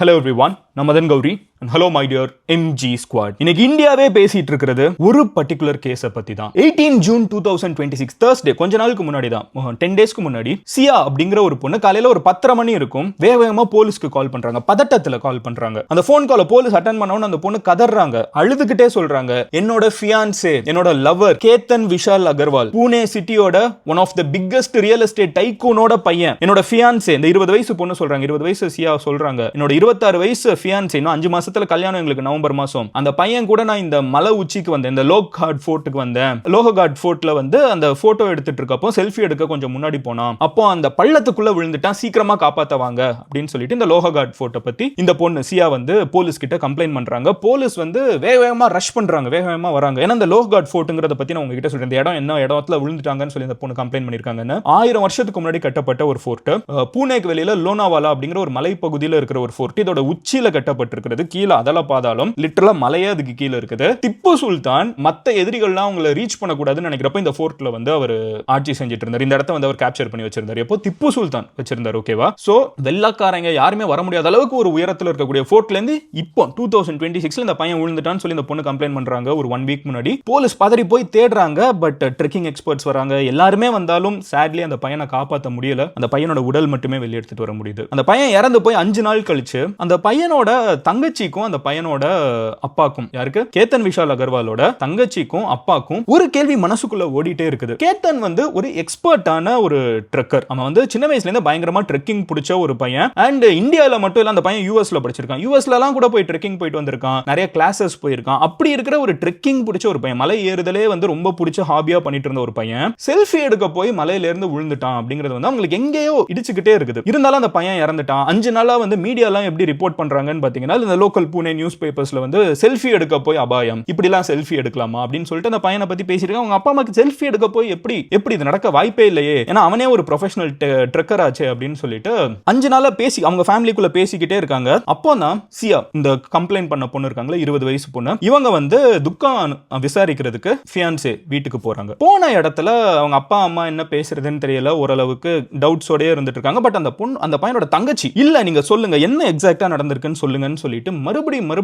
Hello everyone, நான் Madan Gowri and hello my dear MG squad. இன்னைக்கு இந்தியாவே பேசிட்டு இருக்கிறது ஒரு பர்టిక్యులர் கேஸை பத்தி தான். 18 ஜூன் 2026 Thursday கொஞ்ச நாளுக்கு முன்னாடி தான் 10 டேஸ்க்கு முன்னாடி சியா அப்படிங்கிற ஒரு பொண்ணு காலையில ஒரு 10:30 மணி இருக்கும் வேகமா போலீஸ்க்கு கால் பண்றாங்க. பதட்டத்துல கால் பண்றாங்க. அந்த போன் காலை போலீஸ் அட்டெண்ட் பண்ணவுடனே அந்த பொண்ணு கதறாங்க, அழுதுகிட்டே சொல்றாங்க, என்னோட ஃபியான்சே, என்னோட லவர் கேத்தன் விஷால் அகர்வால், பூனே சிட்டியோட one of the biggest real estate டைக்கூனோட பையன், என்னோட ஃபியான்சே. இந்த 20 வயசு பொண்ணு சொல்றாங்க, 20 வயசு சியா சொல்றாங்க, என்னோட 26 வயசு ஃபியான்சே, இன்னும் 5 மாசத்துல கல்யாணம், எங்களுக்கு நவம்பர் மாசம். அந்த பையன் கூட நான் இந்த மலை உச்சிக்கு வந்தேன், இந்த லோஹகாட் ஃபோர்ட்டுக்கு வந்தேன். லோஹகாட் ஃபோர்ட்ல வந்து அந்த போட்டோ எடுத்துட்டு இருக்கப்போ செல்ஃபி எடுக்க கொஞ்சம் முன்னாடி போனான். அப்போ அந்த பள்ளத்துக்குள்ள விழுந்துட்டான், சீக்கிரமா காப்பாத்தவாங்க அப்படின்னு சொல்லிட்டு இந்த லோஹகாட் ஃபோர்ட்டை பத்தி இந்த பொண்ணு சியா வந்து போலீஸ் கிட்ட கம்ப்ளைண்ட் பண்றாங்க. போலீஸ் வந்து வேகமா ரஷ் பண்றாங்க, வேகமா வராங்க. ஏன்னா இந்த லோஹகாட் ஃபோர்ட்ங்கிறத பத்தி நான் உங்ககிட்ட சொல்றேன், இந்த இடம் என்ன இடத்துல விழுந்துட்டாங்கன்னு சொல்லி இந்த பொண்ணு கம்ப்ளைண்ட் பண்ணிருக்காங்கன்னு. 1000 வருஷத்துக்கு முன்னாடி கட்டப்பட்ட ஒரு ஃபோர்ட், பூனேக்கு வெளியில லோனாவாலா அப்படிங்கிற ஒரு மலைப்பகுதியில் இருக்கிற ஒரு ஃபோர்ட். இதோட உச்சியில கட்டப்பட்டிருக்கிறது, கீழே அதல பாதாளம், லிட்டரலா மலையே அதுக்கு கீழே இருக்குது. திப்பு சுல்தான் மத்த எதிரிகள்லாம் அவங்களை ரீச் பண்ணக்கூடாதுன்னு நினைக்கிறப்ப இந்த ஃபோர்ட்ல வந்து அவர் ஆட்சி செஞ்சுட்டு இருந்தார். இந்த இடத்த வந்து அவர் கேப்சர் பண்ணி வச்சிருந்தார். எப்போ திப்பு சுல்தான் வச்சிருந்தார். ஓகேவா? சோ வெள்ளக்காரங்க யாருமே வர முடியாத அளவுக்கு ஒரு உயரத்தில் இருக்கக்கூடிய ஃபோர்ட்ல இருந்து இப்போ 2026 இந்த பையன் விழுந்துட்டான்னு சொல்லி இந்த பொண்ணு கம்ப்ளைண்ட் பண்றாங்க. ஒரு 1 வீக் முன்னாடி போலீஸ் பதறி போய் தேடுறாங்க. பட் ட்ரெக்கிங் எக்ஸ்பர்ட்ஸ் வராங்க, எல்லாருமே வந்தாலும் sadly அந்த பையனை காப்பாற்ற முடியல. அந்த பையனோட உடல் மட்டுமே வெளியே எடுத்துட்டு வர முடியுது. அந்த பையன் இறந்து போய் 5 நாள் கழிச்சு அந்த பையனோட தங்கச்சிக்கும் அந்த பையனோட அப்பாக்கும், யாருக்கு, கேத்தன் விஷால் அகர்வாலோட தங்கச்சிக்கும் அப்பாக்கும் ஒரு கேள்வி மனசுக்குள்ள ஓடிட்டே இருக்குது. கேத்தன் வந்து ஒரு எக்ஸ்பர்ட்டான ஒரு ட்ரெக்கர். அவன் வந்து சின்ன வயசுல இருந்து பயங்கரமா ட்ரெக்கிங் பிடிச்ச ஒரு பையன். அண்ட் இந்தியால மட்டும் இல்ல, அந்த பையன் யூஎஸ்ல படிச்சிருக்கான். யூஎஸ்ல எல்லாம் கூட போய் ட்ரெக்கிங் போயிட்டு வந்திருக்கான், நிறைய கிளாஸஸ் போயிருக்கான். அப்படி இருக்கிற ஒரு ட்ரெக்கிங் பிடிச்ச ஒரு பையன், மலை ஏறுதலே வந்து ரொம்ப பிடிச்ச ஹாபியா பண்ணிட்டு இருந்த ஒரு பையன் செல்ஃபி எடுக்க போய் மலையில இருந்து விழுந்துட்டான் அப்படிங்கிறது வந்து அவங்களுக்கு எங்கேயோ இடிச்சுக்கிட்டே இருக்குது. இருந்தாலும் அந்த பையன் இறந்துட்டான். 5 நாளா வந்து மீடியாலாம் எப்படி ரிப்போர்ட் பண்றாங்கன்னு பாத்தீங்கன்னா, இந்த லோக்கல் பூனே நியூஸ் பேப்பர்ஸ்ல வந்து செல்ஃபி எடுக்க போய் அபாயம், இப்படிலாம் செல்ஃபி எடுக்கலாமா அப்படின்னு சொல்லிட்டு அந்த பையனை பத்தி பேசிருக்காங்க. அவங்க அப்பா அம்மாக்கு செல்ஃபி எடுக்க போய் எப்படி இது நடக்க வாய்ப்பே இல்லையே, ஏன்னா அவனே ஒரு ப்ரொஃபஷனல் ட்ரெக்கர் ஆச்சு அப்படின்னு சொல்லிட்டு 5 நாளா பேசி அவங்க ஃபேமிலிக்குள்ள பேசிக்கிட்டே இருக்காங்க. அப்போ தான் சியா, இந்த கம்ப்ளைண்ட் பண்ண பொண்ணு இருக்காங்களா, 20 வயசு பொண்ணு, இவங்க வந்து துக்கம் விசாரிக்கிறதுக்கு ஃபியான்சே வீட்டுக்கு போறாங்க. போன இடத்துல அவங்க அப்பா அம்மா என்ன பேசுறதுன்னு தெரியல, ஓரளவுக்கு டவுட்ஸோடயே இருந்துட்டு இருக்காங்க. பட் அந்த பொண்ணு, அந்த பையனோட தங்கச்சி, இல்ல நீங்க சொல்லுங்க என்ன எக்ஸாக்ட்டா நடந்திருக்குன்னு சொல்லுங்கன்னு சொல்லிட்டு மறுபடியும்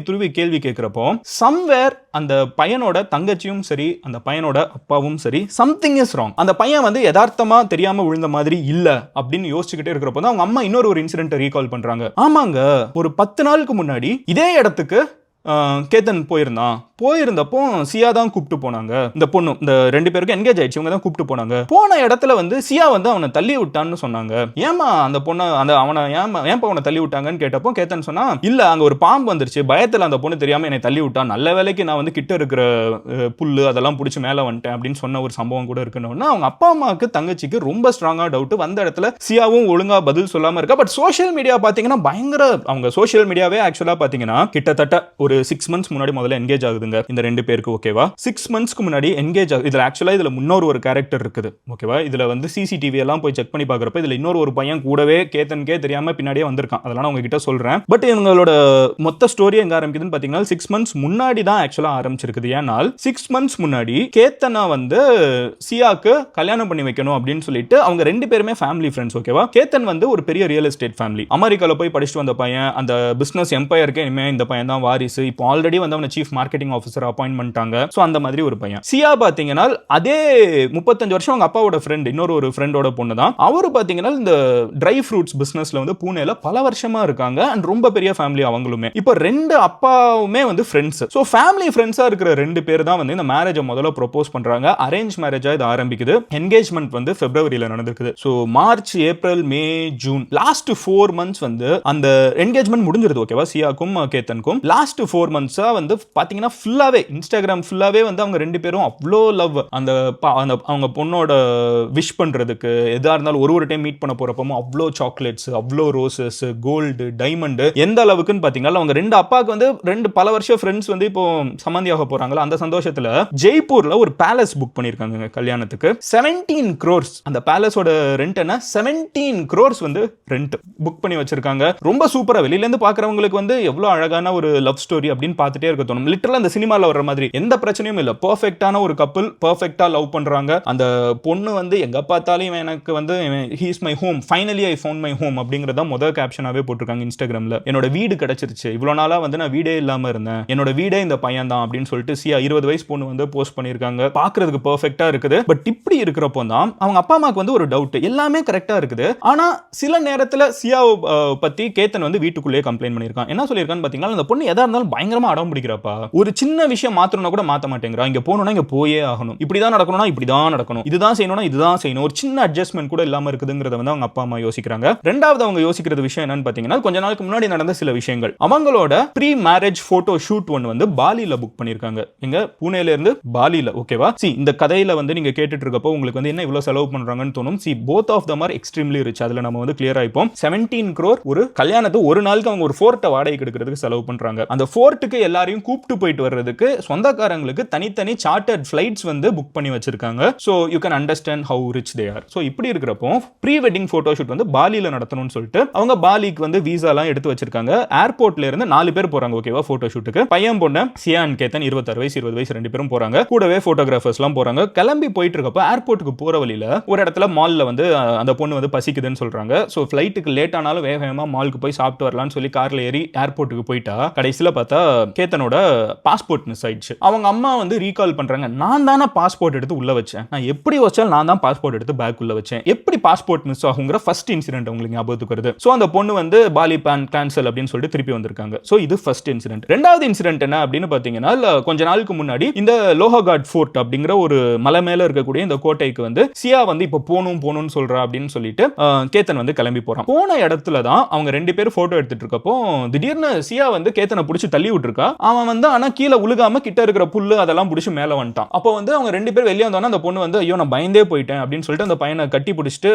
துருவி கேள்வி கேட்கிறப்போ, சம்வேர் அந்த பையனோட தங்கச்சியும் சரி அந்த பையனோட அப்பாவும் சரி, சம்திங் இஸ் ராங். அந்த பையன் வந்து யதார்த்தமா தெரியாம விழுந்த மாதிரி இல்ல அப்படின்னு யோசிச்சுக்கிட்டே இருக்கிறப்போ தான் அவங்க அம்மா இன்னொரு இன்சிடென்ட் ரீகால் பண்றாங்க. ஆமாங்க, ஒரு 10 நாளுக்கு முன்னாடி இதே இடத்துக்கு கேத்தன் போயிருந்தப்போ சியா தான் கூப்பிட்டு போனாங்க. இந்த பொண்ணு, இந்த 2 பேருக்கு என்கேஜ் ஆயிடுச்சு, இவங்க தான் கூப்பிட்டு போனாங்க. போன இடத்துல வந்து சியா வந்து அவனை தள்ளி விட்டான்னு சொன்னாங்க. ஏமா அந்த பொண்ணை அவனை ஏன்பா அவனை தள்ளி விட்டாங்கன்னு கேட்டப்போ கேத்தன் சொன்னா, இல்ல அங்க ஒரு பாம்பு வந்துருச்சு, பயத்துல அந்த பொண்ணு தெரியாம என்னை தள்ளி விட்டான், நல்ல வேலைக்கு நான் வந்து கிட்ட இருக்கிற புல்லு அதெல்லாம் பிடிச்சி மேல வந்துட்டேன் அப்படின்னு சொன்ன ஒரு சம்பவம் கூட இருக்குன்னு அவங்க அப்பா அம்மாவுக்கு தங்கச்சிக்கு ரொம்ப ஸ்ட்ராங்கா டவுட். வந்த இடத்துல சியாவும் ஒழுங்கா பதில் சொல்லாம இருக்கா. பட் சோஷியல் மீடியா பாத்தீங்கன்னா பயங்கர, அவங்க சோஷியல் மீடியாவே ஆக்சுவலா பாத்தீங்கன்னா கிட்டத்தட்ட ஒரு 6 months முன்னாடி முதல்ல என்கேஜ் ஆகுதுங்க இந்த 2 பேருக்கு. ஓகேவா? 6 monthsக்கு முன்னாடி என்கேஜ் ஆகுது. இதுல ஆக்சுவலா இதுல முன்னொரு ஒரு கேரக்டர் இருக்குது. ஓகேவா? இதுல வந்து சிசிடிவி எல்லாம் போய் செக் பண்ணி பார்க்கறப்ப இதுல இன்னொரு ஒரு பையன் கூடவே கேத்தன்கே தெரியாம பின்னாடியே வந்திருக்கான். அதெல்லாம் நான் உங்ககிட்ட சொல்றேன். பட் இவங்களோட மொத்த ஸ்டோரி எங்க ஆரம்பிக்குதுன்னு பாத்தீங்கன்னா 6 months முன்னாடி தான் ஆக்சுவலா ஆரம்பிச்சிருக்குது. ஏனால் 6 months முன்னாடி கேத்தனா வந்து சியாக்கு கல்யாணம் பண்ணி வைக்கணும் அப்படின்னு சொல்லிட்டு அவங்க 2 பேருமே ஃபேமிலி ஃப்ரெண்ட்ஸ். ஓகேவா? கேத்தன் வந்து ஒரு பெரிய ரியல் எஸ்டேட் ஃபேமிலி, அமெரிக்கால போய் படிச்சுட்டு வந்த பையன், அந்த பிசினஸ் எம்பையருக்கு இனிமே இந்த பையன் தான் வாரிசு. இப்போ ஆல்ரெடி வந்து அவனை சீஃப் மார்க்கெட்டிங் ஆஃபீஸர் அப்பாயின்ட் பண்ணிட்டாங்க. சோ அந்த மாதிரி ஒரு பையன். சியா பாத்தீங்கன்னா அதே 35 வருஷம் அவங்க அப்பாவோட ஃப்ரெண்ட், இன்னொரு ஒரு ஃப்ரெண்டோட பொண்ணு தான். அவரு பாத்தீங்கன்னா இந்த ட்ரை ஃப்ரூட்ஸ் பிசினஸ்ல வந்து பூனேல பல வருஷமா இருக்காங்க. அண்ட் ரொம்ப பெரிய ஃபேமிலி அவங்களுமே. இப்போ 2 அப்பாவுமே வந்து ஃப்ரெண்ட்ஸ். சோ ஃபேமிலி ஃப்ரெண்ட்ஸா இருக்கிற 2 பேர் தான் வந்து இந்த மேரேஜை முதல்ல ப்ரோபோஸ் பண்றாங்க. அரேஞ்ச் மேரேஜா இது ஆரம்பிக்குது. என்கேஜ்மெண்ட் வந்து பிப்ரவரியில நடந்திருக்குது. சோ மார்ச், ஏப்ரல், மே, ஜூன், லாஸ்ட் 4 months வந்து அந்த என்கேஜ்மெண்ட் முடிஞ்சிருது. ஓகேவா? சியாக்கும் கேத்தனுக்கும் லாஸ்ட் 4 months வந்து பாத்தீங்கன்னா ஃபுல்லாவே இன்ஸ்டாகிராம் ஃபுல்லாவே வந்து அவங்க 2 பேரும் அவ்வளோ லவ். அந்த அவங்க பொண்ணோட விஷ் பண்றதுக்கு எதா இருந்தாலும் ஒரு டைம் மீட் பண்ண போறப்போ அவ்வளோ சாக்லேட்ஸ், அவ்வளோ ரோசஸ், கோல்டு, டைமண்ட், எந்த அளவுக்குன்னு பாத்தீங்கன்னா அவங்க 2 அப்பாவுக்கு வந்து 2 பல வருஷம் ஃப்ரெண்ட்ஸ் வந்து இப்போ சம்மந்தியாக போறாங்களா, அந்த சந்தோஷத்துல ஜெய்ப்பூர்ல ஒரு பேலஸ் புக் பண்ணிருக்காங்க கல்யாணத்துக்கு. 17 crores அந்த பேலஸோட ரெண்ட் என்ன, 17 crores வந்து ரெண்ட் புக் பண்ணி வச்சிருக்காங்க. ரொம்ப சூப்பரா வெளியில இருந்து பாக்குறவங்களுக்கு வந்து எவ்வளவு அழகான ஒரு லவ் ஸ்டோரி அப்படின்னு பார்த்துட்டே இருக்க தோணும். லிட்டரலா அந்த சினிமால வர்ற மாதிரி எந்த பிரச்சனையும் இல்ல, பெர்ஃபெக்ட்டான ஒரு கப்பிள், பெர்ஃபெக்ட்டா லவ் பண்றாங்க. அந்த பொண்ணு வந்து எங்க பார்த்தாலும் எனக்கு வந்து he is my home, finally I found my home அப்படிங்கறத முதல் கேப்ஷனாவே போட்டிருக்காங்க இன்ஸ்டாகிராம்ல. என்னோட வீடு கிடைச்சிருச்சு, இவ்வளவு நாளா வந்து நான் வீடே இல்லாம இருந்தேன், என்னோட வீடே இந்த பையன் தான் அப்படின்னு சொல்லிட்டு சியா 20 வயசு பொண்ணு வந்து போஸ்ட் பண்ணிருக்காங்க. பாக்குறதுக்கு பெர்ஃபெக்ட்டா இருக்குது. பட் இப்படி இருக்கிறப்போ தான் அவங்க அப்பா அம்மாக்கு வந்து ஒரு டவுட், எல்லாமே கரெக்டா இருக்குது, ஆனா சில நேரத்துல சியா பத்தி கேத்தன் வந்து வீட்டுக்குள்ளேயே கம்ப்ளைண்ட் பண்ணிருக்கான். என்ன சொல்லிருக்கான்னு பாத்தீங்கன்னா, அந்த பொண்ணு எதா இருந்தாலும் பயங்கரமா அடம் பிடிக்கிறப்பா, ஒரு சின்ன விஷயம் மாத்தணும்னா கூட மாத்த மாட்டேங்கிறா, இங்க போகணும்னா இங்க போயே ஆகணும், இப்படிதான் நடக்கணும்னா இப்படிதான் நடக்கணும், இதுதான் செய்யணும்னா இதுதான் செய்யணும், ஒரு சின்ன அட்ஜஸ்ட்மெண்ட் கூட இல்லாம இருக்குதுங்கிறத வந்து அவங்க அப்பா அம்மா யோசிக்கிறாங்க. ரெண்டாவது அவங்க யோசிக்கிறது விஷயம் என்னன்னு பாத்தீங்கன்னா, கொஞ்ச நாளுக்கு முன்னாடி நடந்த சில விஷயங்கள். அவங்களோட ப்ரீ மேரேஜ் போட்டோ ஷூட் ஒன்னு வந்து பாலில புக் பண்ணிருக்காங்க. எங்க புனேல இருந்து பாலில. ஓகேவா? சி இந்த கதையில வந்து நீங்க கேட்டுட்டு இருக்கப்போ உங்களுக்கு வந்து என்ன இவ்வளவு செலவு பண்றாங்கன்னு தோணும். See both of them are extremely rich. அதுல நம்ம வந்து கிளியர் ஆயிப்போம். 17 crore ஒரு கல்யாணத்து ஒரு நாளுக்கு அவங்க ஒரு ஃபோர்ட்டை வாடகைக்கு எடுக்கிறதுக்கு செலவு பண்றாங்க. அந்த ஃபோர்ட்டுக்கு எல்லாரையும் கூப்பிட்டு போயிட்டு வர்றதுக்கு சொந்தக்காரங்களுக்கு தனித்தனி சார்ட்டர்ட் ஃபிளைட்ஸ் வந்து புக் பண்ணி வச்சிருக்காங்க. So you can understand how rich they are. So இப்படி இருக்கிறப்போ ப்ரீ வெட்டிங் போட்டோ ஷூட் வந்து பாலில நடத்தணும்னு சொல்லிட்டு அவங்க பாலிக்கு வந்து வீசா எல்லாம் எடுத்து வச்சிருக்காங்க. ஏர்போர்ட்ல இருந்து 4 பேர் போறாங்க. ஓகேவா? போட்டோ ஷூட்டுக்கு பையன் பொண்ணு சியா அண்ட் கேத்தன் 26 வயசு 20 வயசு 2 பேரும் போறாங்க. கூடவே போட்டோகிராஃபர்ஸ் எல்லாம் போறாங்க. கிளம்பி போயிட்டு இருக்கப்ப ஏர்போர்ட்டுக்கு போற வழியில ஒரு இடத்துல மால்ல வந்து அந்த பொண்ணு வந்து பசிக்குதுன்னு சொல்றாங்க. சோ ஃளைட்டுக்கு லேட் ஆனாலும் வேகமா மாலுக்கு போய் சாப்பிட்டு வரலாம்னு சொல்லி கார்ல ஏறி ஏர்போர்ட்டுக்கு போயிட்டா கடைசியில பார்த்தா கேத்தனோட பாஸ்போர்ட் மிஸ் ஆயிடுச்சு. அவங்க அம்மா வந்து ரீகால் பண்றாங்க, நான் தானே பாஸ்போர்ட் எடுத்து உள்ள வச்சேன், நான் எப்படி வச்சாலும் நான் தான் பாஸ்போர்ட் எடுத்து பேக் உள்ள வச்சேன், எப்படி பாஸ்போர்ட் மிஸ் ஆகுங்கிற ஃபர்ஸ்ட் இன்சிடென்ட் உங்களுக்கு ஞாபகத்துக்கு வருது. சோ அந்த பொண்ணு வந்து பாலி பிளான் கேன்சல் அப்படின்னு சொல்லிட்டு திருப்பி வந்திருக்காங்க. சோ இது ஃபர்ஸ்ட் இன்சிடென்ட். ரெண்டாவது இன்சிடென்ட் என்ன அப்படின்னு பாத்தீங்கன்னா, கொஞ்ச நாளுக்கு முன்னாடி இந்த லோஹகாட் ஃபோர்ட் அப்படிங்கிற ஒரு மலை மேல இருக்கக்கூடிய இந்த கோட்டைக்கு வந்து சியா வந்து இப்ப போகணும்னு சொல்றா அப்படின்னு சொல்லிட்டு கேத்தன் வந்து கிளம்பி போறான். போன இடத்துல தான் அவங்க 2 பேரும் போட்டோ எடுத்துட்டு இருக்கப்போ திடீர்னு சியா வந்து கேத்தனை பிடிச்சி தள்ளி விட்டுருக்கா. அவன் வந்து ஆனா கீழே உழுகாம கிட்ட இருக்கிற புல்லு அதெல்லாம் பிடிச்சி மேல வந்துட்டான். அப்போ வந்து அவங்க 2 பேர் வெளியே வந்தோன்னா அந்த பொண்ணு வந்து ஐயோ நான் பயந்தே போயிட்டேன் அப்படின்னு சொல்லிட்டு அந்த பையனை கட்டி பிடிச்சிட்டு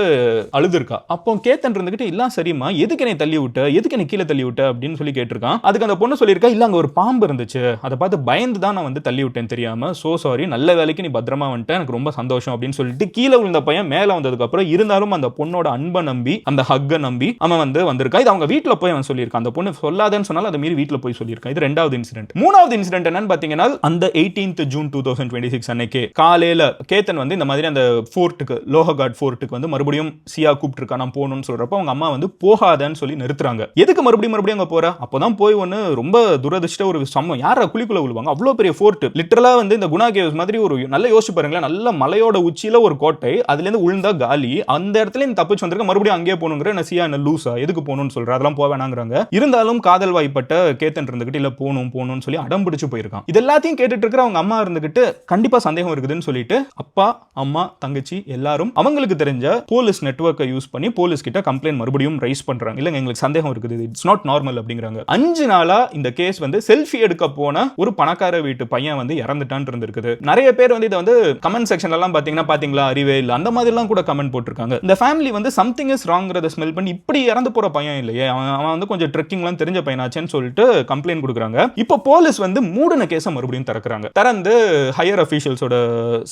அழுதுருக்கா. அப்போ கேத்தன் இருந்துகிட்டு இல்ல சரிமா எதுக்கு என்னை தள்ளி விட்ட, எதுக்கு என்னை கீழே தள்ளி விட்ட அப்படின்னு சொல்லி கேட்டிருக்கான். அதுக்கு அந்த பொண்ணு சொல்லியிருக்கா, இல்ல அங்க ஒரு பாம்பு இருந்துச்சு, அதை பார்த்து பயந்து தான் நான் வந்து தள்ளி விட்டேன் தெரியாம, சோ சாரி, நல்ல வேலைக்கு நீ பத்திரமா வந்துட்ட, எனக்கு ரொம்ப சந்தோஷம் அப்படின்னு சொல்லிட்டு கீழே விழுந்த பையன் மேல வந்ததுக்கு அப்புறம் இருந்தாலும் அந்த பொண்ணோட அன்பை நம்பி அந்த ஹக்கை நம்பி அவன் வந்து வந்திருக்கா. இது அவங்க வீட்டுல போய் அவன் சொல்லியிருக்கான். அந்த பொண்ணு சொல்லாதன்னு சொன்னாலும் அதை மீறி வீட்டுல போய் சொல்லியிருக்கான். இது ரெண்டாவது இன்சிடென்ட். மூணாவது இன்சிடென்ட் என்னன்னு பாத்தீங்கன்னா, அந்த 18th June 2026 அன்னைக்கு காலையில கேத்தன் வந்து இந்த மாதிரி அந்த ஃபோர்ட்டுக்கு லோஹகாட் ஃபோர்ட்டுக்கு வந்து மறுபடியும் சியா கூப்பிட்டு நான் போகணும்னு சொல்றப்ப அவங்க அம்மா வந்து போகாதன்னு சொல்லி நிறுத்துறாங்க. எதுக்கு மறுபடியும் அங்க போற? அப்பதான் போய் ஒன்னு ரொம்ப துரதிஷ்ட ஒரு சம்பவம், யாரா குழிக்குள்ள விழுவாங்க, அவ்வளவு பெரிய ஃபோர்ட், லிட்டரலா வந்து இந்த குணா கேவ்ஸ் மாதிரி ஒரு நல்ல யோசிச்சு பாருங்களேன், நல்ல மலையோட உச்சியில ஒரு கோட்டை, அதுல இருந்து உளுந்தா காலி, அந்த இடத்துல தப்பிச்சு வந்திருக்க, மறுபடியும் அங்கேயே போகணுங்கிற சியா என்ன லூசா எதுக்கு போகணும்னு சொல்ற, அதெல்லாம் போக வேணாங்கிறாங்க. இருந்தாலும் காதல் வாய்ப்பட்ட கேத்தன் இருந்துகிட்டு இல்ல போகணும்னு சொல்லி அடம் பிடிச்சு போயிருக்கான். இது எல்லாத்தையும் கேட்டுட்டு இருக்கிற அவங்க அம்மா இருந்துகிட்டு கண்டிப்பா சந்தேகம் இருக்குதுன்னு சொல்லிட்டு அப்பா அம்மா தங்கச்சி எல்லாரும் அவங்களுக்கு தெரிஞ்ச போலீஸ் நெட்வொர்க்கை யூஸ் பண்ணி போலீஸ் கிட்ட கம்ப்ளைண்ட் மறுபடியும் ரைஸ் பண்றாங்க. இல்லங்க எங்களுக்கு சந்தேகம் இருக்குது, இட்ஸ் நாட் நார்மல் அப்படிங்கிறாங்க. 5 நாளா இந்த கேஸ் வந்து செல்ஃபி எடுக்க போன ஒரு பணக்கார வீட்டு பையன் வந்து இறந்துட்டான் இருந்திருக்குது. நிறைய பேர் வந்து இதை வந்து கமெண்ட் செக்ஷன்ல எல்லாம் பாத்தீங்களா அறிவே இல்ல அந்த மாதிரி எல்லாம் கூட கமெண்ட் போட்டிருக்காங்க. இந்த ஃபேமிலி வந்து சம்திங் இஸ் ராங்கிறத ஸ்மெல் பண்ணி இப்படி இறந்து போற பையன் இல்லையே, அவன் வந்து கொஞ்சம் ட்ரெக்கிங்லாம் தெரிஞ்ச பையனாச்சேன்னு சொல்லிட்டு கம்ப்ளைண்ட் கொடுக்குறாங்க. இப்போ போலீஸ் வந்து மூடின கேஸை மறுபடியும் திறக்கிறாங்க. திறந்து ஹையர் அஃபீஷியல்ஸோட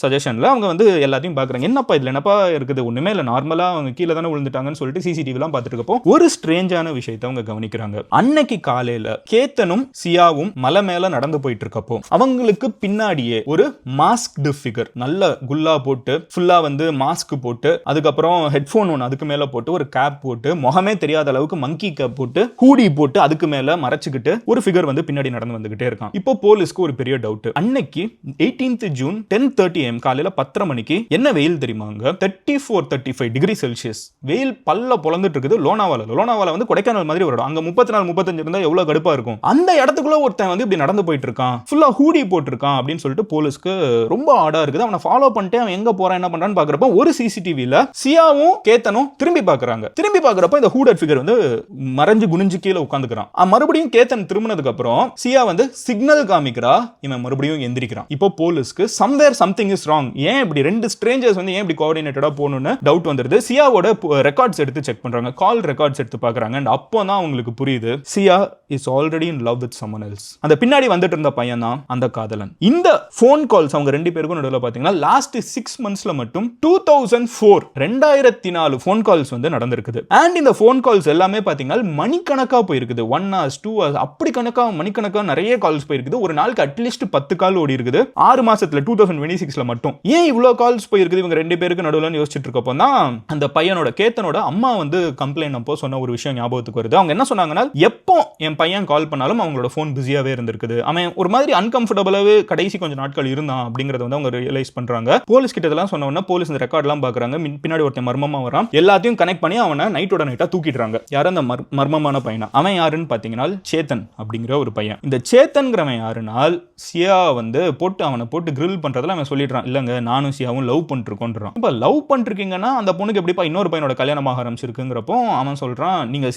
சஜஷன்ல அவங்க வந்து எல்லாத்தையும் பாக்குறாங்க. என்னப்பா இதுல என்னப்பா இருக்குது, ஒண்ணுமே இல்ல, நார்மலா அவங்க கீழே தானே விழுந்துட்டாங்கன்னு சொல்லிட்டு சிசிடிவி எல்லாம் பார்த்துட்டு இருக்கப்போ ஒரு ஸ்ட்ரேஞ்சான விஷயத்தை அவங்க கவனிக்கிறாங்க. அன்னைக்கு காலையில கேத்தனும் சியாவும் மலை மேல நடந்து போயிட்டு இருக்கப்போ அவங்களுக்கு பின்னாடியே ஒரு மாஸ்க்டு ஃபிகர், நல்ல குல்லா போட்டு ஃபுல்லா வந்து மாஸ்க் போட்டு அதுக்கப்புறம் ஹெட்போன் ஒன்று அதுக்கு மேல போட்டு ஒரு கேப் போட்டு முகமே தெரியாத அளவுக்கு மங்கி கேப் போட்டு ஹூடி போட்டு அதுக்கு மேல மறைச்சுக்கிட்டு ஒரு ஃபிகர் வந்து பின்னாடி நடந்து வந்துகிட்டே இருக்கான். இப்போ போலீஸ்க்கு ஒரு பெரிய டவுட். அன்னைக்கு 18th June 10:30 AM காலையில 10:30 மணிக்கு என்ன வெயில் தெரியுமாங்க, 34-35 டிகிரி செல்சியஸ் வெயில் பல்ல பொளந்துட்டு இருக்குது. லோனாவால வந்து கொடைக்கானல் மாதிரி ஒரு இடம், அங்க 34-35 இருந்தா எவ்வளவு கடுப்பா இருக்கும். அந்த இடத்துக்குள்ள ஒருத்தன் வந்து இப்படி நடந்து போயிட்டு இருக்கான், ஃபுல்லா ஹூடி போட்டிருக்கான் அப்படின்னு சொல்லிட்டு போலீஸ்க்கு ரொம்ப ஆடா இருக்குது. அவனை ஃபாலோ பண்ணிட்டு அவன் எங்க போறான் என்ன பண்றான்னு பாக்குறப்ப ஒரு சிசிடிவில சியாவும் கேத்தனும் திரும்பி பாக்குறாங்க. திரும்பி பாக்குறப்ப இந்த ஹூடட் ஃபிகர் வந்து மறைஞ்சு குனிஞ்சு கீழே உட்கார்ந்துக்கிறான். மறுபடியும் கேத்தன் திரும்பினதுக்கு அப்புறம் சியா வந்து சிக்னல் காமிக்கிறா, இவன் மறுபடியும் எந்திரிக்கிறான். இப்போ போலீஸ்க்கு சம்வேர் சம்திங் இஸ் ராங், ஏன் இப்படி ரெண்டு ஸ்ட்ரேஞ்சர்ஸ் வந்து ஏன் இப்படி கோஆர்டினேட்டடா போகணும்னு டவுட் வந்துருது. சியாவோட ரெக்கார்ட்ஸ் எடுத்து செக் பண்றாங்க, கால் ரெக்கார்ட்ஸ் எடுத்து பாக்குறாங்க. அப்போ தான் அவங்களுக்கு புரியுது Siya is already in love with someone else. அந்த பின்னாடி வந்துட்டு இருந்த பையன் தான் அந்த காதலன். இந்த போன் கால்ஸ் அவங்க 2 பேருக்கும் நடுவில் பாத்தீங்கன்னா லாஸ்ட் 6 monthsல மட்டும் 2004 போன் கால்ஸ் வந்து நடந்திருக்குது. அண்ட் இந்த போன் கால்ஸ் எல்லாமே பாத்தீங்கன்னா மணிக்கணக்கா போயிருக்குது, 1 hours 2 hours அப்படி கணக்கா மணிக்கணக்கா நிறைய கால்ஸ் போயிருக்கு. இருக்குது. ஒரு நாளுக்கு அட்லீஸ்ட் 10 கால் ஓடி இருக்குது 6 மாசத்துல 2026ல மட்டும். ஏன் இவ்வளவு கால்ஸ் போயிருக்குது இவங்க ரெண்டு பேருக்கு நடுவுல யோசிச்சுட்டு இருக்கப்போ தான் அந்த பையனோட கேத்தனோட அம்மா வந்து கம்ப்ளைண்ட் அப்போ சொன்ன ஒரு விஷயம் ஞாபகத்துக்கு வருது. அவங்க என்ன சொன்னாங்கன்னா, எப்போ என் பையன் கால் பண்ணாலும் அவங்களோட போன் பிஸியாவே இருந்திருக்குது, அவன் ஒரு மாதிரி அன்கம்ஃபர்டபுளாவே கடைசி கொஞ்ச நாட்கள் இருந்தான் அப்படிங்கறத வந்து அவங்க ரியலைஸ் பண்றாங்க. போலீஸ் கிட்ட இதெல்லாம் சொன்ன உடனே போலீஸ் இந்த ரெக்கார்ட் எல்லாம் பாக்குறாங்க. பின்னாடி ஒருத்தன் மர்மமா வரான், எல்லாத்தையும் கனெக்ட் பண்ணி அவனை நைட்டோட நைட்டா தூக்கிடுறாங்க. யாரும் அந்த மர்மமான பையனா, அவன் யாருன்னு பாத்தீங்கன்னா சேத்தன் அப்படிங்கிற ஒரு பையன். இந்த சேத்தன்கிறவன் யாருனால் சியா வந்து அவனை போட்டு கிரில் பண்றதுல அவன் சொல்லிடுறான், இல்லங்க நானும் சியாவும் லவ் பண்ணிருக்கோன்றான். இப்ப லவ் பண்ணிருக்கீங்கன்னா அந்த பொண்ணுக்கு எப்படிப்பா இன்னொரு பையனோட கல்யாணமாக ஆரம்பிச்சிருக்குங்கிறப்போ அவன் சொல்றான், நீங்க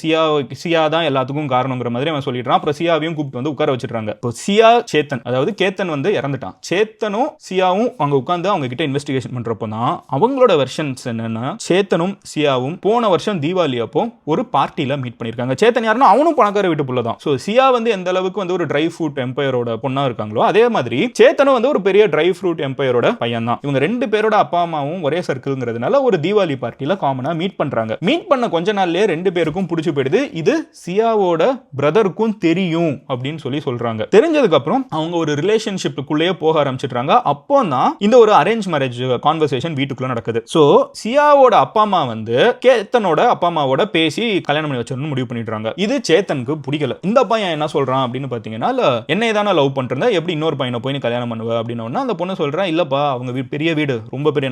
சியா தான் எல்லாத்துக்கும் காரணங்கிற மாதிரி அவன் சொல்லிடுறான். அப்புறம் சியாவையும் கூப்பிட்டு வந்து உட்கார வச்சிடுறாங்க. இப்போ சியா சேத்தன், அதாவது கேத்தன் வந்து இறந்துட்டான், சேத்தனும் சியாவும் அங்க உட்கார்ந்து அவங்க கிட்ட இன்வெஸ்டிகேஷன் பண்றப்போ தான் அவங்களோட வெர்ஷன்ஸ் என்னன்னா, சேத்தனும் சியாவும் போன வருஷம் தீபாவளி அப்போ ஒரு பார்ட்டில மீட் பண்ணிருக்காங்க. சேத்தன் யாருன்னா அவனும் பணக்கார வீட்டு புள்ள தான். சோ சியா வந்து எந்த அளவுக்கு வந்து ஒரு ட்ரை ஃப்ரூட் எம்பையரோட பொண்ணா இருக்காங்களோ அதே மாதிரி சேத்தனும் வந்து ஒரு பெரிய ட்ரை ஃப்ரூட் எம்பையரோட பையன் தான். இவங்க ரெண்டு பேரோட அப்பா அம்மாவும் ஒரே சர்க்கிள்ங்கிறதுனால ஒரு தீபாவளி பார்ட்டில காமனா மீட் பண்றாங்க. மீட் பண்ண கொஞ்ச நாள்லயே ரெண்டு பேருக்கும் பிடிச்சு போயிடுது. இது சியாவோட பிரதருக்கும் தெரியும் அப்படின்னு சொல்றாங்க. தெரிஞ்சதுக்கு அப்புறம் அவங்க ஒரு ரிலேஷன்ஷிப்புக்குள்ளேயே போக ஆரம்பிச்சிட்டாங்க. அப்போ தான் இந்த ஒரு அரேஞ்ச் மேரேஜ் கான்வர்சேஷன் வீட்டுக்குள்ள நடக்குது. சோ சியாவோட அப்பா அம்மா வந்து கேத்தனோட அப்பா அம்மாவோட பேசி கல்யாணம் பண்ணி வச்சிடணும் முடிவு பண்ணிடுறாங்க. இது சேத்தனுக்கு பிடிக்கல. இந்த பையன் என்ன சொல்றான் அப்படின்னு பாத்தீங்கன்னா, என்னை தானே லவ் பண்றேன், எப்படி இன்னொரு பையனை போய் கல்யாணம் பண்ணுவ அப்படின்னு அந்த பொண்ணு சொல்றா, இல்லப்பா அவங்க பெரிய வீடு, ரொம்ப பெரிய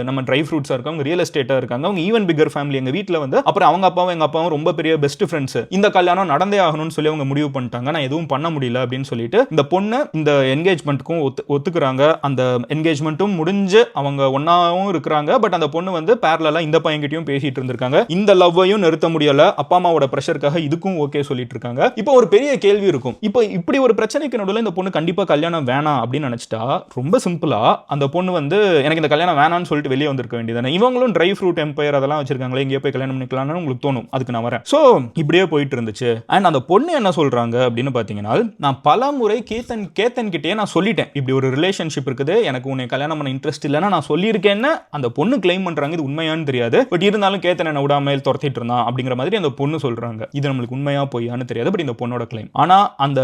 நம்ம ட்ரை ஃப்ரூட்ஸா இருக்காங்க, ரியல் எஸ்டேட்டா இருக்காங்க, அவங்க ஈவன் பிகர் ஃபேமிலி. எங்க வீட்டுல வந்து அப்புறம் அவங்க அப்பாவும் எங்க அப்பாவும் ரொம்ப பெரிய பெஸ்ட் ஃப்ரெண்ட்ஸ், இந்த கல்யாணம் நடந்தே ஆகணும்னு சொல்லி அவங்க முடிவு பண்ணிட்டாங்க, நான் எதுவும் பண்ண முடியல அப்படின்னு சொல்லிட்டு இந்த பொண்ணு இந்த என்கேஜ்மெண்ட்டுக்கும் ஒத்துக்குறாங்க. அந்த என்கேஜ்மெண்ட்டும் முடிஞ்சு அவங்க ஒன்னாவும் இருக்கிறாங்க. பட் அந்த பொண்ணு வந்து பேரலா இந்த பையன்கிட்டயும் பேசிட்டு இருந்திருக்காங்க. இந்த லவ்வையும் நிறுத்த முடியல, அப்பா அம்மாவோட பிரஷருக்காக இதுக்கும் ஓகே சொல்லிட்டு இருக்காங்க. இப்போ ஒரு பெரிய கேள்வி இருக்கும், இப்போ இப்படி ஒரு பிரச்சனைக்கு நடுவில் இந்த பொண்ணு கண்டிப்பா கல்யாணம் வேணாம் அப்படின்னு நினைச்சிட்டா ரொம்ப சிம்பிளா அந்த பொண்ணு வந்து எனக்கு இந்த கல்யாணம் வேணாம்னு சொல்லிட்டு வெளியே வந்திருக்க வேண்டியதானே. இவங்களும் ட்ரை ஃப்ரூட் எம்பையர் அதெல்லாம் வச்சிருக்காங்களே, இங்கே போய் கல்யாணம் பண்ணிக்கலாம்னு உங்களுக்கு தோணும். அதுக்கு நான் வரேன். சோ இப்படியே போயிட்டு இருந்துச்சு. அண்ட் அந்த பொண்ணு என்ன சொல்றாங்க அப்படின்னு பாத்தீங்கன்னா, நான் பல முறை கேத்தன் கிட்டே நான் சொல்லிட்டேன், இப்படி ஒரு ரிலேஷன்ஷிப் இருக்குது, எனக்கு உன்னை கல்யாணம் பண்ண இன்ட்ரெஸ்ட் இல்லைன்னா நான் சொல்லியிருக்கேன்னு அந்த பொண்ணு கிளைம் பண்றாங்க. இது உண்மையான்னு தெரியாது. பட் இருந்தாலும் கேத்தன் என்ன விடாமல் துரத்திட்டு இருந்தான் அப்படிங்கிற மாதிரி அந்த பொண்ணு சொல்றாங்க. இது நம்மளுக்கு உண்மையா பொய்யான்னு தெரியாது. பட் இந்த பொண்ணோட கிளைம். ஆனா அந்த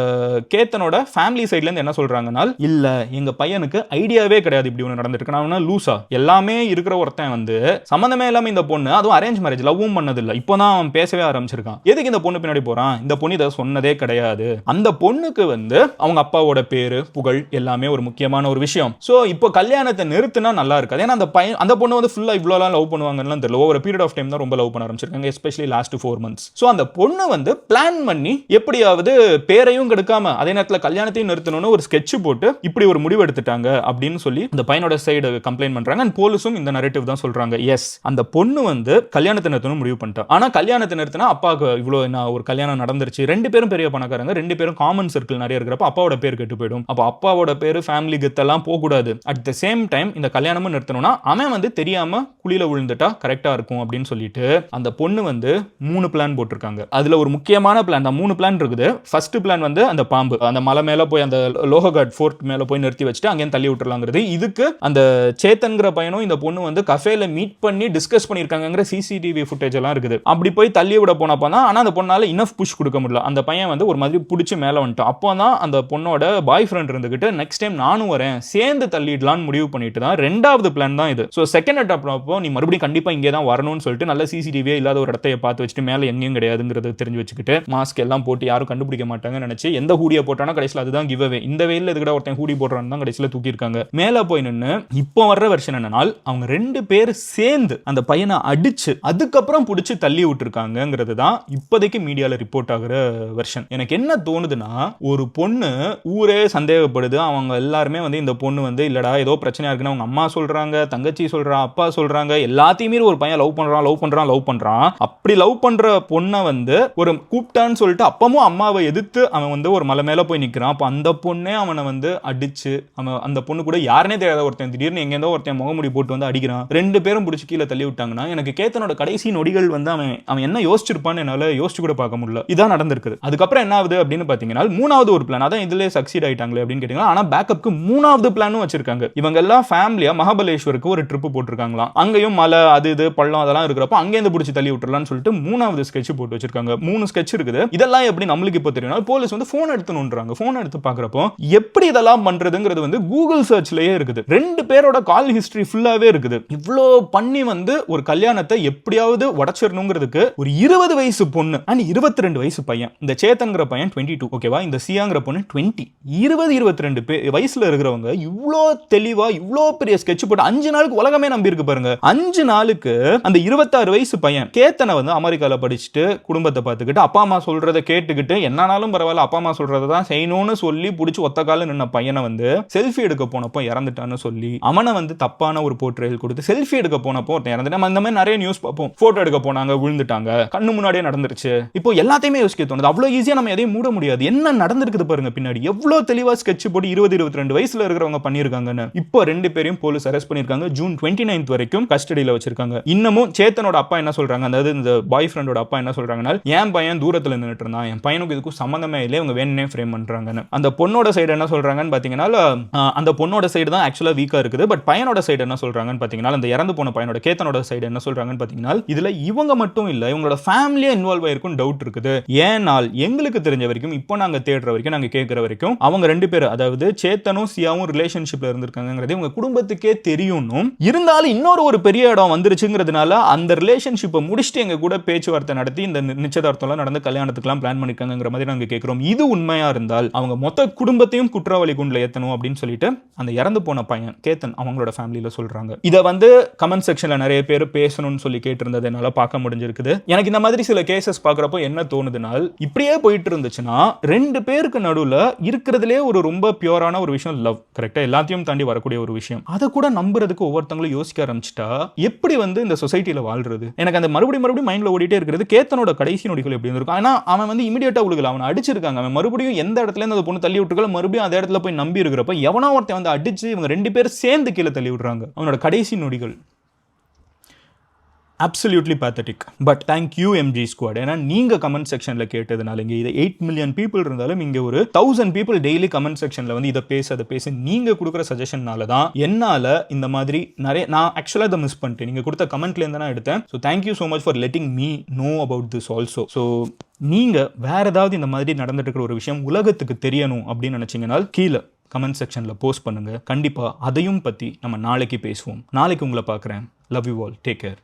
கேத்தனோட ஃபேமிலி சைட்ல இருந்து என்ன சொல்றாங்கன்னா, இல்ல எங்க பையனுக்கு ஐடியாவே கிடையாது இப்படி ஒன்று நடந்திருக்கு, நான் லூசா எல்லாமே இருக்கிற ஒருத்தன் வந்து சம்பந்தமே இல்லாம இந்த பொண்ணு, அதுவும் அரேஞ்ச் மேரேஜ், லவ்வும் பண்ணது இல்ல, இப்போதான் அவன் பேசவே ஆரம்பிச்சிருக்கான், எதுக்கு இந்த பொண்ணு பின்னாடி போறான், இந்த பொண்ணு இதை சொன்னதே கிடையாது. அந்த பொண்ணுக்கு வந்து அவங்க அப்பாவோட பேரு புகழ் எல்லாமே ஒரு முக்கியமான ஒரு விஷயம். சோ இப்போ கல்யாணத்தை நிறுத்தினா நல்லா இருக்காது. ஏன்னா அந்த பொண்ணு வந்து ஃபுல்லா இவ்வளோலாம் லவ் பண்ணுவாங்கன்னு தெரியல. ஒரு பீரியட் ஆஃப் டைம் தான் ரொம்ப லவ் பண்ண ஆரம்பிச்சிருக்காங்க, எஸ்பெஷலி லாஸ்ட் 4 months. சோ அந்த பொண்ணு வந்து பிளான் பண்ணி எப்படியாவது பேரையும் கெடுக்காம அதே நேரத்தில் கல்யாணத்தையும் நிறுத்தணும்னு ஒரு ஸ்கெட்ச் போட்டு இப்படி ஒரு முடிவு எடுத்துட்டாங்க அப்படின்னு சொல்லி இந்த பையனோட சைடு கம்ப்ளைண்ட் பண்றாங்க. அண்ட் போலீஸும் இந்த நரேட்டிவ் தான் சொல்றாங்க. எஸ், அந்த பொண்ணு வந்து கல்யாணத்தை நிறுத்தணும் முடிவு பண்ணிட்டா. ஆனா கல்யாணத்தை நிறுத்தினா அப்பாவுக்கு இவ்வளவு ஒரு கல்யாணம் நடந்துருச்சு, ரெண்டு பேரும் பெரிய பணக்காரங்க, ரெண்டு பேரும் காமன் சர்க்கிள் நிறைய இருக்கிறப்ப அப்பாவோட பேர் கெட்டு போயிடும். அப்போ அப்பாவோட பேரு ஃபேமிலி கெத்தெல்லாம் போக கூடாது. அட் த சேம் டைம் இந்த கல்யாணமும் நிறுத்தணும்னா அவன் வந்து தெரியாம குழியில விழுந்துட்டா கரெக்டா இருக்கும் அப்படின்னு சொல்லிட்டு அந்த பொண்ணு வந்து 3 பிளான் போட்டிருக்காங்க. அதுல ஒரு முக்கியமான பிளான் தான், 3 பிளான் இருக்குது. ஃபர்ஸ்ட் பிளான் வந்து அந்த பாம்பு அந்த மலை மேல போய் அந்த லோஹகாட் ஃபோர்ட் மேல போய் நிறுத்தி வச்சுட்டு அங்கே தள்ளி விட்டுறலாங்கிறது. இதுக்கு அந்த சேத்தன்கிற பையனும் இந்த பொண்ணு வந்து கஃபேல மீட் பண்ணி டிஸ்கஸ் பண்ணிருக்காங்கிற சிசிடிவி ஃபுட்டேஜ் எல்லாம் இருக்குது. அப்படி போய் தள்ளி விட போனப்போ தான் ஆனா அந்த பொண்ணால இனஃப் புஷ் கொடுக்க முடியல. அந்த பையன் வந்து ஒரு மாதிரி பிடிச்சி மேல வந்துட்டான். அப்போ தான் அந்த பொண்ணோட பாய் ஃப்ரெண்ட் இருந்துகிட்டு நெக்ஸ்ட் டைம் நானும் வரேன் சேர்ந்து தள்ளிடலான்னு முடிவு பண்ணிட்டு தான் ரெண்டாவது பிளான் தான் இது. ஸோ செகண்ட் அட்டாக் அப்போ நீ மறுபடியும் கண்டிப்பா இங்கே தான் வரணும்னு சொல்லிட்டு நல்ல சிசிடிவியே இல்லாத ஒரு இடத்தைய பார்த்து வச்சுட்டு மேல எங்கேயும் கிடையாதுங்கிறது தெரிஞ்சு வச்சுக்கிட்டு மாஸ்க் எல்லாம் போட்டு யாரும் கண்டுபிடிக்க மாட்டாங்கன்னு நினைச்சு எந்த ஹூடியை போட்டானா கடைசியில் அதுதான் கிவ் அவே. இந்த வெயில இதுக்கிட்ட ஒருத்தன் ஹூடி போடுறான்னு தான் கடைசியில் தூக்கியிருக்காங்க. மேல போய் நின்று இப்போ வர்ற வெர்ஷன் என்னன்னா அவங்க 2 பேர் சேர்ந்து அந்த பையனை அடிச்சு அதுக்கப்புறம் பிடிச்சி தள்ளி விட்டுருக்காங்கிறது தான் இப்போதைக்கு மீடியால ரிப்போர்ட் ஆகுற வெர்ஷன். எனக்கு என்ன தோணுதுன்னா, ஒரு பொண்ணு ஊரே சந்தேகப்படுது, அவங்க எல்லாருமே வந்து இந்த பொண்ணு வந்து இல்லடா ஏதோ பிரச்சனையா இருக்குன்னு அவங்க அம்மா சொல்றாங்க, தங்கச்சி சொல்றா, அப்பா சொல்றாங்க, எல்லாத்தையுமே ஒரு பையன் லவ் பண்றான். அப்படி லவ் பண்ற பொண்ணை வந்து ஒரு கூப்பிட்டான்னு சொல்லிட்டு அப்பமும் அம்மாவை எதிர்த்து அவன் வந்து ஒரு மலை மேல போய் நிக்கிறான். அப்ப அந்த பொண்ணே அவனை வந்து அடிச்சு அந்த பொண்ணு கூட யாருனே தெரியாத ஒருத்தன் திடீர்னு எங்கேருந்தோ ஒருத்தன் முகமுடி போட்டு வந்து அடிக்கிறான். 2 பேரும் பிடிச்சி கீழே தள்ளி விட்டாங்கன்னா எனக்கு கேத்தனோட கடைசி நொடிகள் வந்து அவன் என்ன யோசிச்சிருப்பான்னு என்னால யோசிச்சு கூட பார்க்க முடியல. இதான் நடந்திருக்குது. அதுக்கப்புறம் என்ன ஆகுது அப்படின்னு பாத்தீங்கன்னா, 3வது ஒரு பிளான், அதான் இதுல சக்சீட் ஆயிட்டாங்களே அப்படின்னு கேட்டீங்கன்னா, ஆனா பேக்கப்க்கு 3வது பிளானும் வச்சிருக்காங்க. இவங்க எல்லாம் ஃபேமிலியா மகாபலேஸ்வருக்கு ஒரு ட்ரிப் போட்டிருக்காங்களாம். அங்கேயும் மலை அது இது பள்ளம் அதெல்லாம் இருக்கிறப்ப அங்கேருந்து பிடிச்சி தள்ளி விட்டுறலாம்னு சொல்லிட்டு 3வது ஸ்கெட்ச் போட்டு வச்சிருக்காங்க. 3 ஸ்கெட்ச் இருக்குது. இதெல்லாம் எப்படி நம்மளுக்கு இப்போ தெரியும், போலீஸ் வந்து போன் எடுத்துணுன்றாங்க. போன் எடுத்து பாக்குறப்போ எப்படி இதெல்லாம் பண்றதுங்கிறது வந்து கூகுள் சர்ச்லயே இருக்குது. 2 பேரோட கால் ஹிஸ்டரி ஃபுல்லாவே இருக்குது. இவ்ளோ பண்ணி வந்து ஒரு கல்யாணத்தை எப்படியாவது உடைச்சிரணுங்கிறதுக்கு ஒரு 20 வயசு பொண்ணு அண்ட் 22 வயசு பையன். இந்த சேத்தன்கிற பையன் 22, ஓகேவா? இந்த சியாங்கிற பொண்ணு 20. 22 வயசுல இருக்கிறவங்க இவ்ளோ தெளிவா இவ்ளோ பெரிய ஸ்கெட்ச் போட்டு 5 நாளுக்கு உலகமே நம்பி இருக்கு பாருங்க. 5 நாளுக்கு அந்த 26 வயசு பையன் கேத்தனை வந்து அமெரிக்கால படிச்சுட்டு குடும்பத்தை பார்த்துக்கிட்டு அப்பா அம்மா சொல்றதை கேட்டுக்கிட்டு என்னாலும் பரவாயில்ல அப்பா அம்மா சொல்றதை தான் செய்யணும்னு சொல்லி பிடிச்சி ஒத்த கால நின்ன பையனை வந்து செல்ஃபி எடுக்க போனப்போ இறந்துட்டான்னு சொல்லி அவனை வந்து தப்பான ஒரு போர்ட்ரேல் கொடுத்து செல்ஃபி எடுக்க போனப்போ இறந்துட்டு நம்ம இந்த மாதிரி நிறைய நியூஸ் பார்ப்போம். போட்டோ எடுக்க போனாங்க விழுந்துட்டாங்க, கண்ணு முன்னாடியே நடந்துருச்சு. இப்போ எல்லாத்தையுமே யோசிக்க தோணுது. அவ்வளவு ஈஸியா நம்ம எதையும் மூட முடியாது. என்ன நடந்திருக்குது பாருங்க பின்னாடி. எவ்வளவு தெளிவா ஸ்கெட்ச் போட்டு 20-22 வயசுல இருக்கிறவங்க பண்ணிருக்காங்கன்னு. இப்போ 2 பேரையும் போலீஸ் அரெஸ்ட் பண்ணிருக்காங்க. ஜூன் 29 வரைக்கும் கஸ்டடியில வச்சிருக்காங்க. இன்னமும் சேத்தனோட அப்பா என்ன சொல்றாங்க, அதாவது இந்த பாய் ஃப்ரெண்டோட அப்பா என்ன சொல்றாங்கன்னா, என் பையன் தூரத்துல நின்னுட்டு இருந்தான், என் பையனுக்கு இதுக்கும் சம்பந்தமே இல்லை, இவங்க வேணும்னே ஃப்ரேம் பண்றாங்கன்னு. அந்த பொண்ணோட சைடு என்ன சொல்றாங்கன்னு பாத்தீங்கன்னா, அந்த பொண்ணோட சைடு தான் ஆக்சுவலா வீக்கா இருக்குது. பட் பையனோட சைடு என்ன சொல்றாங்கன்னு பாத்தீங்கன்னா, அந்த இறந்து போன பையனோட கேத்தனோட சைடு என்ன சொல்றாங்கன்னு பாத்தீங்கன்னா, இதுல இவங்க மட்டும் இல்ல இவங்களோட ஃபேமிலியா இன்வால்வ் ஆயிருக்கும் டவுட் இருக்குது. ஏனால் எங்களுக்கு தெரிஞ்ச வரைக்கும் இப்போ நாங்க தேடுற வரைக்கும் நாங்க கேட்கிற வரைக்கும் அவங்க 2 பேரும் அதாவது சேத்தனும் சியாவும் ரிலேஷன்ஷிப்ல இருந்திருக்காங்கிறது இவங்க குடும்பத்துக்கே தெரியும்னும் இருந்தாலும் இன்னொரு பெரிய இடம் வந்துருச்சுங்கிறதுனால அந்த ரிலேஷன்ஷிப்பை முடிச்சுட்டு எங்க கூட பேச்சுவார்த்தை நடத்தி இந்த நிச்சயதார்த்தம்லாம் நடந்து கல்யாணத்துக்குலாம் பிளான் பண்ணிருக்காங்கிற மாதிரி நாங்க கேட்கிறோம். இது உண்மையா இருந்தால் அவங்க மொத்த குடும்பத்தையும் குற்றவாளி குண்டில் ஏத்தணும் அப்படின்னு சொல்லிட்டு அந்த இறந்து போன பையன் கேத்தன் அவங்களோட ஃபேமிலியில சொல்றாங்க. இதை வந்து கமெண்ட் செக்ஷன்ல நிறைய பேர் பேசணும்னு சொல்லி கேட்டிருந்ததை என்னால பார்க்க முடிஞ்சிருக்குது. எனக்கு இந்த மாதிரி சில கேசஸ் பார்க்குறப்போ என்ன தோணுதுனால், இப்படியே போயிட்டு இருந்துச்சுன்னா 2 பேருக்கு நடுவில் இருக்கிறதுலே ஒரு ரொம்ப பியூரான ஒரு விஷயம் லவ், கரெக்டா? எல்லாத்தையும் தாண்டி வரக்கூடிய ஒரு விஷயம். அதை கூட நம்புறதுக்கு ஒவ்வொருத்தங்களும் யோசிக்க ஆரம்பிச்சிட்டா எப்படி வந்து இந்த சொசைட்டில வாழ்றது? எனக்கு அந்த மறுபடியும் மைண்ட்ல ஓடிட்டே இருக்கிறது கேத்தனோட கடைசி நொடிகள் எப்படி இருக்கும். ஆனா அவன் வந்து இமிடியேட்டா உலகல அவனை அடிச்சிருக்காங்க. அவன் மறுபடியும் எந்த இடத்துல இருந்து அந்த பொண்ணு தள்ளி விட்டுருக்கல மறுபடியும் அந்த இடத்துல போய் நம்பி இருக்கிறப்ப எவனோ ஒருத்தன் வந்து அடிச்சு இவங்க 2 பேரும் சேர்ந்து கீழே தள்ளி விடுறாங்க. அவனோட கடைசி நொடிகள் absolutely pathetic. But thank you MG Squad. ஏன்னா நீங்க கமெண்ட் செக்ஷன்ல கேட்டதுனால இங்க இது 8 மில்லியன் பீப்புள் இருந்தாலும் இங்க ஒரு 1000 பீப்புள் டெய்லி கமெண்ட் செக்ஷன்ல வந்து இதை பேச நீங்க கொடுக்குற சஜஷன்னால தான் என்னால இந்த மாதிரி நிறைய நான் ஆக்சுவலா இதை மிஸ் பண்ணிட்டேன். நீங்க கொடுத்த கமெண்ட்ல இருந்து நான் எடுத்தேன். So thank you so much for letting me know about this also. So நீங்க வேற ஏதாவது இந்த மாதிரி நடந்துட்டு இருக்கிற ஒரு விஷயம் உலகத்துக்கு தெரியணும் அப்படின்னு நினைச்சீங்கன்னா கீழே கமெண்ட் செக்ஷன்ல போஸ்ட் பண்ணுங்க. கண்டிப்பா அதையும் பத்தி நம்ம நாளைக்கு பேசுவோம். நாளைக்கு உங்களை பார்க்குறேன். Love you all. Take care.